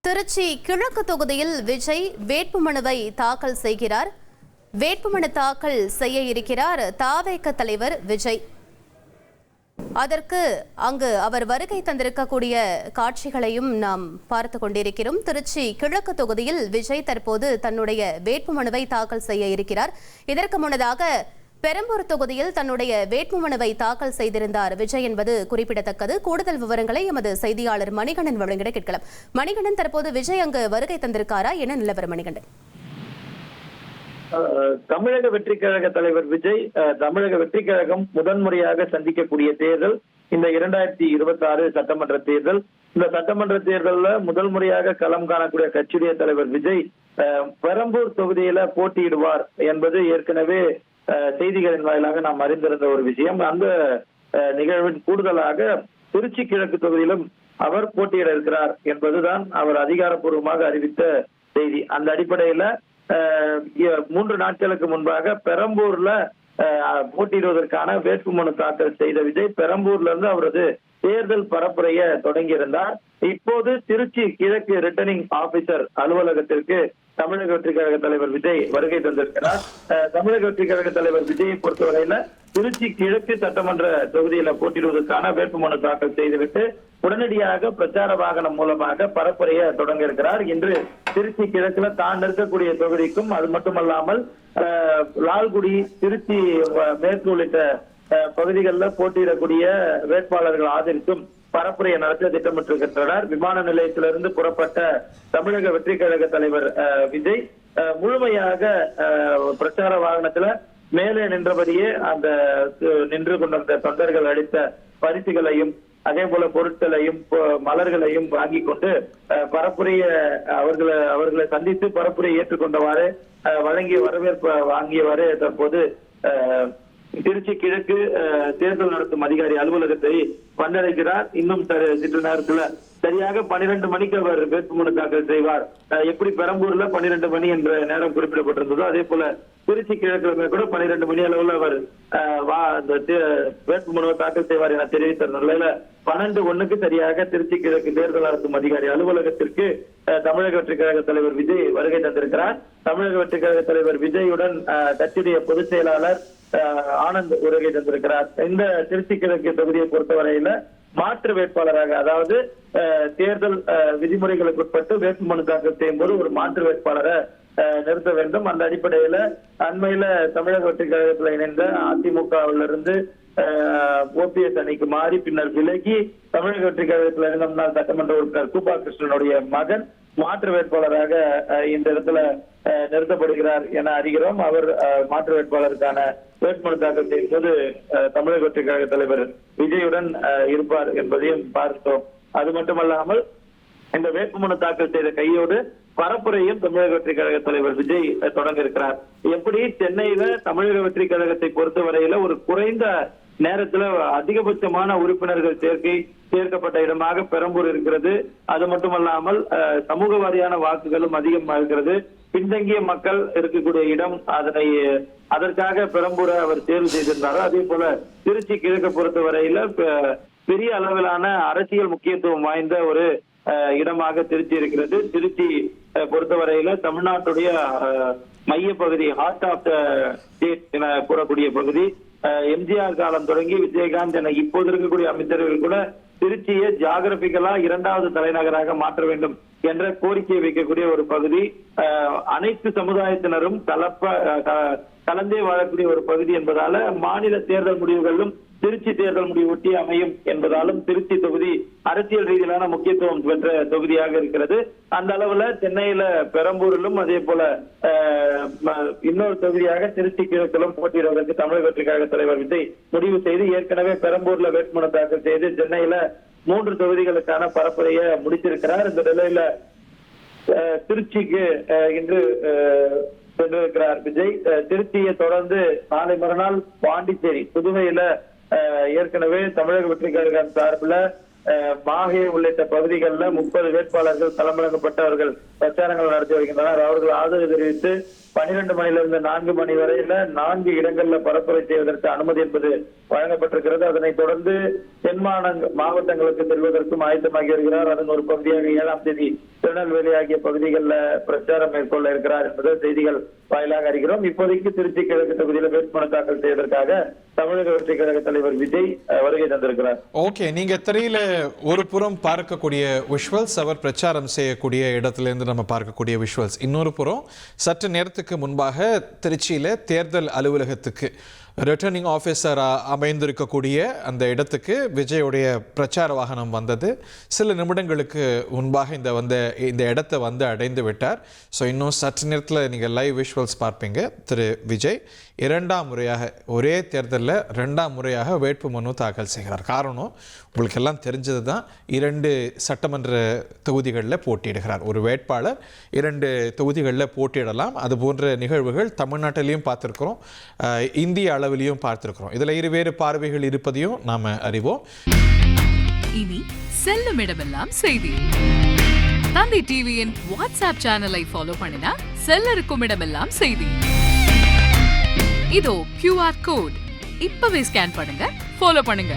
திருச்சி கிழக்கு தொகுதியில் விஜய் வேட்புமனுவை தாக்கல் செய்கிறார். வேட்புமனு தாக்கல் செய்ய இருக்கிறார் தாவேக தலைவர் விஜய். அதற்கு அங்கு அவர் வருகை தந்திருக்கக்கூடிய காட்சிகளையும் நாம் பார்த்து கொண்டிருக்கிறோம். திருச்சி கிழக்கு தொகுதியில் விஜய் தற்போது தன்னுடைய வேட்புமனுவை தாக்கல் செய்ய இருக்கிறார். இதற்கு முன்னதாக பெரம்பூர் தொகுதியில் தன்னுடைய வேட்புமனுவை தாக்கல் செய்திருந்தார் விஜய் என்பது குறிப்பிடத்தக்கது. கூடுதல் விவரங்களை எமது செய்தியாளர் மணிகண்டன் வழங்கிட கேட்கலாம். மணிகண்டன், தற்போது விஜய் அங்கு வருகை தந்திருக்காரா? என்ன நிலவரம் மணிகண்டன்? தமிழக வெற்றி கழக தலைவர் விஜய் தமிழக வெற்றி கழகம் முதன்முறையாக சந்திக்கக்கூடிய தேர்தல் இந்த 2026 சட்டமன்ற தேர்தல். இந்த சட்டமன்ற தேர்தலில் முதல் முறையாக களம் காணக்கூடிய கட்சியுடைய தலைவர் விஜய் பெரம்பூர் தொகுதியில போட்டியிடுவார் என்பது ஏற்கனவே செய்திகளின் வாயிலாக நாம் அறிந்திருந்த ஒரு விஷயம். அந்த நிகழ்வின் கூடுதலாக திருச்சி கிழக்கு தொகுதியிலும் அவர் போட்டியிட இருக்கிறார் என்பதுதான் அவர் அதிகாரப்பூர்வமாக அறிவித்த செய்தி. அந்த அடிப்படையில 3 நாட்களுக்கு முன்பாக பெரம்பூர்ல போட்டியிடுவதற்கான வேட்புமனு தாக்கல் செய்த விஜய் பெரம்பூர்ல இருந்து அவரது தேர்தல் பரப்புரைய தொடங்கியிருந்தார். இப்போது திருச்சி கிழக்கு ரிட்டர்னிங் ஆபீசர் அலுவலகத்திற்கு தமிழக வெற்றி கழக தலைவர் விஜய் வருகை தந்திருக்கிறார். தமிழக வெற்றி கழக தலைவர் விஜயை பொறுத்தவரையில திருச்சி கிழக்கு சட்டமன்ற தொகுதியில போட்டியிடுவதற்கான வேட்புமனு தாக்கல் செய்துவிட்டு உடனடியாக பிரச்சார வாகனம் மூலமாக பரப்புரைய தொடங்க இருக்கிறார். இன்று திருச்சி கிழக்குல தான் இருக்கக்கூடிய தொகுதிக்கும் அது மட்டுமல்லாமல் லால்குடி, திருச்சி மேற்கு உள்ளிட்ட பகுதிகளில் போட்டியிடக்கூடிய வேட்பாளர்கள் ஆதரிக்கும் பரப்புரையை நடத்த திட்டமிட்டிருக்கின்றனர். விமான நிலையத்திலிருந்து புறப்பட்ட தமிழக வெற்றி கழக தலைவர் விஜய் முழுமையாக பிரச்சார வாகனத்துல மேலே நின்றபடியே அந்த நின்று கொண்டிருந்த தொண்டர்கள் அளித்த பரிசுகளையும் அதே போல பொருட்களையும் மலர்களையும் வாங்கி கொண்டு பரப்புரைய அவர்களை சந்தித்து பரப்புரையை ஏற்றுக்கொண்டவாறு வழங்கிய வரவேற்பு வாங்கியவாறு தற்போது திருச்சி கிழக்கு தேர்தல் நடத்தும் அதிகாரி அலுவலகத்தை வந்தடைக்கிறார். இன்னும் சிறிது நேரத்துல சரியாக 12 மணிக்கு அவர் வேட்புமனு தாக்கல் செய்வார். எப்படி பெரம்பூர்ல 12 மணி என்ற நேரம் குறிப்பிடப்பட்டிருந்ததோ அதே போல திருச்சி கிழக்கு கூட 12 மணி அளவில் அவர் வேட்புமனுவை தாக்கல் செய்வார் என தெரிவித்த நிலையில 12:01 சரியாக திருச்சி கிழக்கு தேர்தல் நடத்தும் அதிகாரி அலுவலகத்திற்கு தமிழக வெற்றி கழக தலைவர் விஜய் வருகை தந்திருக்கிறார். தமிழக வெற்றி கழக தலைவர் விஜயுடன் கட்சியுடைய பொதுச் செயலாளர் ஆனந்த் வருகை தந்திருக்கிறார். இந்த திருச்சி கிழக்கு தொகுதியை பொறுத்தவரையில மாற்று வேட்பாளராக, அதாவது தேர்தல் விதிமுறைகளுக்கு உட்பட்டு வேட்புமனு தாக்கல் செய்யும் போது ஒரு மாற்று வேட்பாளரை நிறுத்த வேண்டும். அந்த அடிப்படையில அண்மையில தமிழக வெற்றி கழகத்தில் இணைந்த அதிமுகவிலிருந்து OPS அணிக்கு மாறி பின்னர் விலகி தமிழக வெற்றி கழகத்தில் இருந்த முன்னாள் சட்டமன்ற உறுப்பினர் கூபா கிருஷ்ணனுடைய மகன் மாற்று வேட்பாளராக இந்த இடத்துல நிறுத்தப்படுகிறார் என அறிகிறோம். அவர் மாற்று வேட்பாளருக்கான வேட்புமனு தாக்கல் செய்யும் போது தமிழக வெற்றி கழக தலைவர் விஜயுடன் இருப்பார் என்பதையும் பார்த்தோம். அது மட்டுமல்லாமல் இந்த வேட்புமனு தாக்கல் செய்த கையோடு பரப்புரையும் தமிழக வெற்றி கழக தலைவர் விஜய் தொடங்க இருக்கிறார். எப்படி சென்னையில தமிழக வெற்றி கழகத்தை பொறுத்தவரையில ஒரு குறைந்த நேரத்துல அதிகபட்சமான உறுப்பினர்கள் சேர்க்கப்பட்ட இடமாக பெரம்பூர் இருக்கிறது. அது மட்டுமல்லாமல் சமூக வாரியான வாக்குகளும் அதிகமாக இருக்கிறது. பின்தங்கிய மக்கள் இருக்கக்கூடிய இடம், அதற்காக பெரம்பூரை அவர் தேர்வு செய்திருந்தாரோ அதே போல திருச்சி கிழக்கு பொறுத்தவரையில பெரிய அளவிலான அரசியல் முக்கியத்துவம் வாய்ந்த ஒரு இடமாக திருச்சி இருக்கிறது. திருச்சி பொறுத்தவரையில தமிழ்நாட்டுடைய மைய பகுதி, ஹார்ட் ஆஃப் த ஸ்டேட் என கூறக்கூடிய பகுதி. எம்ஜிஆர் காலம் தொடங்கி விஜயகாந்த் என இப்போது இருக்கக்கூடிய அமைச்சர்கள் கூட திருச்சியை ஜியாகிரபிக்கலா 2வது தலைநகராக மாற்ற வேண்டும் என்ற கோரிக்கையை வைக்கக்கூடிய ஒரு பகுதி. அனைத்து சமுதாயத்தினரும் கலந்தே வாழக்கூடிய ஒரு பகுதி என்பதால மாநில தேர்தல் முடிவுகளிலும் திருச்சி தேர்தல் முடிவு ஒட்டி அமையும் என்பதாலும் திருச்சி தொகுதி அரசியல் ரீதியிலான முக்கியத்துவம் பெற்ற தொகுதியாக இருக்கிறது. அந்த அளவுல சென்னையில பெரம்பூரிலும் அதே போல இன்னொரு தொகுதியாக திருச்சி கிழக்கிலும் போட்டியிடுவதற்கு தமிழக வெற்றி கழக தலைவர் விஜய் முடிவு செய்து ஏற்கனவே பெரம்பூர்ல வேட்புமனு தாக்கல் செய்து சென்னையில 3 தொகுதிகளுக்கான பரப்புரையை முடித்திருக்கிறார். இந்த நிலையில திருச்சிக்கு இன்று சென்றிருக்கிறார் விஜய். திருச்சியை தொடர்ந்து நாளை மறுநாள் பாண்டிச்சேரி, புதுவையில ஏற்கனவே தமிழக வெற்றி கழகம் சார்பில் மாஹே உள்ளிட்ட பகுதிகளில் 30 வேட்பாளர்கள் களமிறக்கப்பட்டவர்கள் பிரச்சாரங்கள் நடத்தி வருகின்றனர். அவர்கள் ஆதரவு தெரிவித்து 12 மணியிலிருந்து 4 மணி வரையில 4 இடங்கள்ல பரப்புரை செய்வதற்கு அனுமதி என்பது வழங்கப்பட்டிருக்கிறது. அதனைத் தொடர்ந்து தென் மாவட்டங்களுக்கு செல்வதற்கும் ஆயத்தமாகி வருகிறார். அதன் ஒரு பகுதியாக 7ஆம் தேதி திருநெல்வேலி ஆகிய பகுதிகளில் பிரச்சாரம் மேற்கொள்ள இருக்கிறார் என்பது செய்திகள் வாயிலாக அறிகிறோம். இப்போதைக்கு திருச்சி கிழக்கு தொகுதியில் வேட்புமனு தாக்கல் செய்வதற்காக தமிழக வெற்றி கழக தலைவர் விஜய் வருகை தந்திருக்கிறார். ஓகே, நீங்க திரையில ஒரு புறம் பார்க்கக்கூடிய விஷுவல்ஸ், அவர் பிரச்சாரம் செய்யக்கூடிய இடத்திலிருந்து நம்ம பார்க்கக்கூடிய விஷுவல்ஸ். இன்னொரு புறம் சற்று நேரத்துக்கு முன்பாக திருச்சியில தேர்தல் அலுவலகத்துக்கு ரிட்டர்னிங் ஆஃபீஸராக அமைந்திருக்கக்கூடிய அந்த இடத்துக்கு விஜயோடைய பிரச்சார வாகனம் வந்தது. சில நிமிடங்களுக்கு முன்பாக இந்த இடத்தை வந்து அடைந்து விட்டார். ஸோ இன்னும் சற்று நேரத்தில் நீங்கள் லைவ் விஷுவல்ஸ் பார்ப்பீங்க. திரு விஜய் 2ஆம் முறையாக, ஒரே தேர்தலில் 2ஆம் முறையாக வேட்புமனு தாக்கல் செய்கிறார். காரணம் உங்களுக்கு எல்லாம் தெரிஞ்சது தான், 2 சட்டமன்ற தொகுதிகளில் போட்டியிடுகிறார். ஒரு வேட்பாளர் 2 தொகுதிகளில் போட்டியிடலாம். அது போன்ற நிகழ்வுகள் தமிழ்நாட்டிலையும் பார்த்துருக்கிறோம், இந்திய அளவிலையும் பார்த்திருக்கிறோம். இதுல இருவேறு பார்வைகள் இருப்பதையும் நாம அறிவோம். இனி செல்லும் இடமெல்லாம் செய்தி. தந்தி டிவியின் வாட்ஸ்அப் சேனலை ஃபாலோ பண்ணினா செல்ல இருக்கும் இடமெல்லாம் செய்தி. இதோ QR கோட், இப்பவே ஸ்கேன் பண்ணுங்க, ஃபாலோ பண்ணுங்க.